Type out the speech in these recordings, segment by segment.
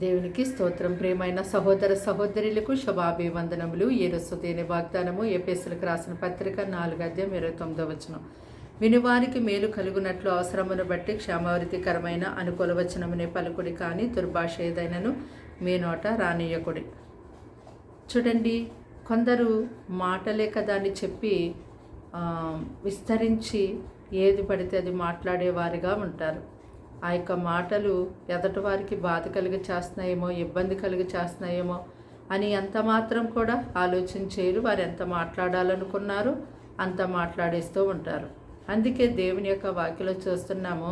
దేవునికి స్తోత్రం. ప్రియమైన సహోదర సహోదరులకు శుభాభివందనములు. యేసు తేనె వాగ్దానము ఎఫెసీయులకు రాసిన పత్రిక 4:29 వినువారికి మేలు కలుగునట్లు అవసరమును బట్టి క్షేమావృతికరమైన అనుకూల వచనమునే పలుకుడి, కానీ దుర్భాష ఏదైనను మీ నోట రానియకుడి. చూడండి, కొందరు మాటలే కదా అని చెప్పి విస్తరించి ఏది పడితే అది మాట్లాడేవారిగా ఉంటారు. ఆ యొక్క మాటలు ఎదటి వారికి బాధ కలిగి చేస్తున్నాయేమో, ఇబ్బంది కలిగి చేస్తున్నాయేమో అని ఎంత మాత్రం కూడా ఆలోచించేరు. వారు ఎంత మాట్లాడాలనుకున్నారో అంత మాట్లాడేస్తూ ఉంటారు. అందుకే దేవుని యొక్క వాక్యలో చూస్తున్నాము,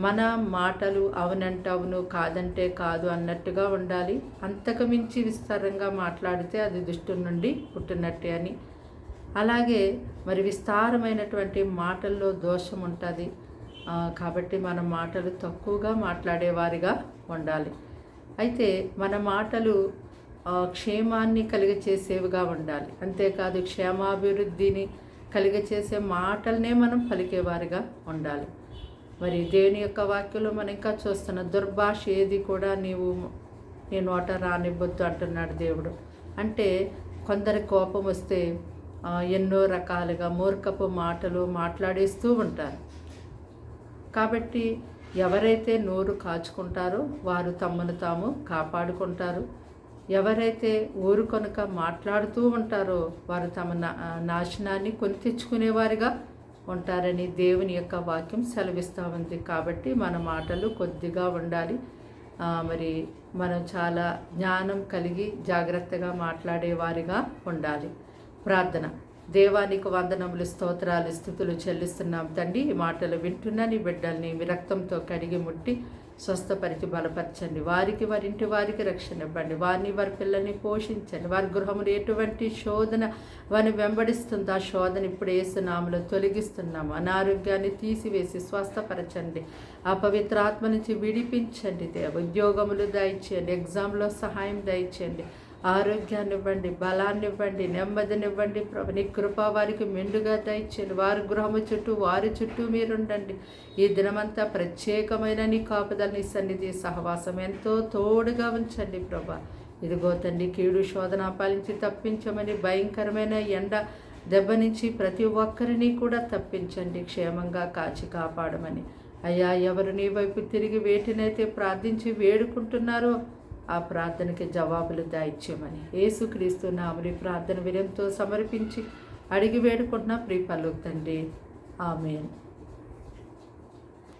మన మాటలు అవునంటే అవును, కాదంటే కాదు అన్నట్టుగా ఉండాలి. అంతకు మించి విస్తారంగా మాట్లాడితే అది దుష్టుని నుండి పుట్టినట్టే అని. అలాగే మరి విస్తారమైనటువంటి మాటల్లో దోషం ఉంటుంది. కాబట్టి మన మాటలు తక్కువగా మాట్లాడేవారిగా ఉండాలి. అయితే మన మాటలు క్షేమాన్ని కలిగచేసేవిగా ఉండాలి. అంతేకాదు క్షేమాభివృద్ధిని కలిగచేసే మాటలనే మనం పలికేవారిగా ఉండాలి. మరి దేవుని యొక్క వాక్యంలో మనం ఇంకా చూస్తున్న దుర్భాష ఏది కూడా నీ నోట రానివ్వద్దు అంటున్నాడు దేవుడు. అంటే కొందరి కోపం వస్తే ఎన్నో రకాలుగా మూర్ఖపు మాటలు మాట్లాడేస్తూ ఉంటారు. కాబట్టి ఎవరైతే నోరు కాచుకుంటారో వారు తమను తాము కాపాడుకుంటారు. ఎవరైతే ఊరు కనుక మాట్లాడుతూ ఉంటారో వారు తమ నాశనాన్ని కొని తెచ్చుకునేవారుగా ఉంటారని దేవుని యొక్క వాక్యం సెలవిస్తూ ఉంది. కాబట్టి మన మాటలు కొద్దిగా ఉండాలి. మరి మనం చాలా జ్ఞానం కలిగి జాగ్రత్తగా మాట్లాడేవారిగా ఉండాలి. ప్రార్థన. దేవానికి వందనములు, స్తోత్రాలు, స్తుతులు చెల్లిస్తున్నాం తండ్రి. ఈ మాటలు వింటున్న నీ బిడ్డల్ని మీ రక్తంతో కడిగి ముట్టి స్వస్థపరిచి బలపరచండి. వారికి వారింటి వారికి రక్షణ ఇవ్వండి. వారిని వారి పిల్లల్ని పోషించండి. వారి గృహములు ఎటువంటి శోధన వారిని వెంబడిస్తుందో ఆ శోధన ఇప్పుడు యేసు నామములో తొలగిస్తున్నాము. అనారోగ్యాన్ని తీసివేసి స్వస్థపరచండి. ఆ పవిత్ర ఆత్మ నుంచి విడిపించండి. ఉద్యోగములు దయచేయండి. ఎగ్జామ్లో సహాయం దయచేయండి. ఆరోగ్యాన్ని ఇవ్వండి, బలాన్ని ఇవ్వండి, నెమ్మదినివ్వండి. ప్రభు నీ కృప వారికి మెండుగా దయచేయండి. వారి గృహము చుట్టూ వారి చుట్టూ మీరుండండి. ఈ దినమంతా ప్రత్యేకమైన నీ కాపుదల, నీ సన్నిధి సహవాసం ఎంతో తోడుగా ఉంచండి ప్రభా. ఇదిగో తండ్రి, కీడు శోధన పాలించి తప్పించమని, భయంకరమైన ఎండ దెబ్బ నుంచి ప్రతి ఒక్కరిని కూడా తప్పించండి. క్షేమంగా కాచి కాపాడమని. అయ్యా, ఎవరు నీ వైపు తిరిగి వేటినైతే ప్రార్థించి వేడుకుంటున్నారో ఆ ప్రార్థనకి జవాబులు దయచేయమని యేసుక్రీస్తు నామములో ప్రార్థన వినయంతో సమర్పించి అడిగి వేడుకుంటున్న ప్రియ పరలోక తండ్రి. ఆమేన్.